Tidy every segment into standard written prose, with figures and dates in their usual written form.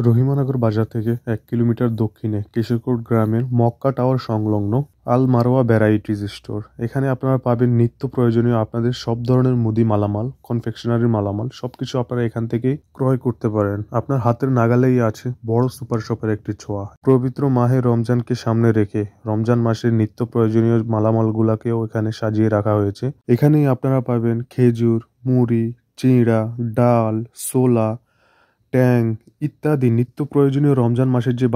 রহিমানগর বাজার থেকে ১ কিলোমিটার দক্ষিণে কেশরকোট গ্রামের মক্কা টাওয়ার সংলগ্ন আল মারওয়া ভ্যারাইটিজ স্টোর। এখানে আপনারা পাবেন নিত্য প্রয়োজনীয় আপনাদের সব ধরনের মুদি মালামাল, কনফেকশনারি মালামাল সবকিছু আপনারা এখান থেকেই ক্রয় করতে পারেন। আপনার হাতের নাগালেই আছে বড় সুপার শপের একটি ছোঁয়া। পবিত্র মাহে রমজানকে সামনে রেখে রমজান মাসের নিত্য প্রয়োজনীয় মালামালগুলাকেও এখানে সাজিয়ে রাখা হয়েছে। এখানেই আপনারা পাবেন খেজুর, মুড়ি, চিড়া, ডাল, ছোলা, ট্যাং ইত্যাদি নিত্য প্রয়োজনীয় রমজান মাসের যে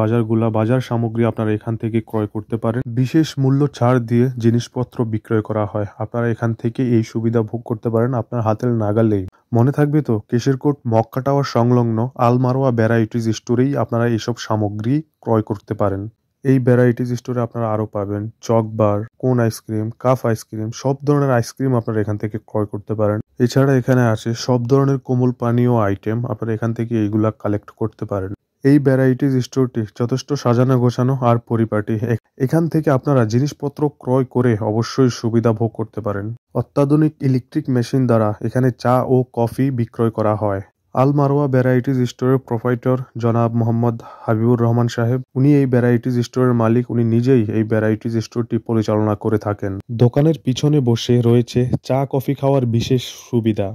বাজার সামগ্রী আপনারা এখান থেকে ক্রয় করতে পারেন। বিশেষ মূল্য ছাড় দিয়ে জিনিসপত্র বিক্রয় করা হয়। আপনারা এখান থেকে এই সুবিধা ভোগ করতে পারেন আপনার হাতের নাগালেই। মনে থাকবে তো, কেশরকোট মক্কা টাওয়ার সংলগ্ন আল মারওয়া ভ্যারাইটিজ স্টোরেই আপনারা এইসব সামগ্রী ক্রয় করতে পারেন। এই ভ্যারাইটিজ স্টোরে আপনারা আরও পাবেন চকবার, কোন আইসক্রিম, কাপ আইসক্রিম, সব ধরনের আইসক্রিম আপনারা এখান থেকে ক্রয় করতে পারেন। এছাড়া এখানে আছে সব ধরনের কোমল পানীয় আইটেম, আপনারা এখান থেকে এইগুলা কালেক্ট করতে পারেন। এই ভ্যারাইটিজ স্টোরটি যথেষ্ট সাজানো গোছানো আর পরিপাটি। এখান থেকে আপনারা জিনিসপত্র ক্রয় করে অবশ্যই সুবিধা ভোগ করতে পারেন। অত্যাধুনিক ইলেকট্রিক মেশিন দ্বারা এখানে চা ও কফি বিক্রয় করা হয়। আল মারওয়া ভ্যারাইটিজ স্টোরের প্রোপাইটর জনাব মোহাম্মদ হাবিবুর রহমান সাহেব, উনি এই ভ্যারাইটিজ স্টোরের মালিক। উনি নিজেই এই ভ্যারাইটিজ স্টোরটি পরিচালনা করে থাকেন। দোকানের পিছনে বসে রয়েছে চা কফি খাওয়ার বিশেষ সুবিধা।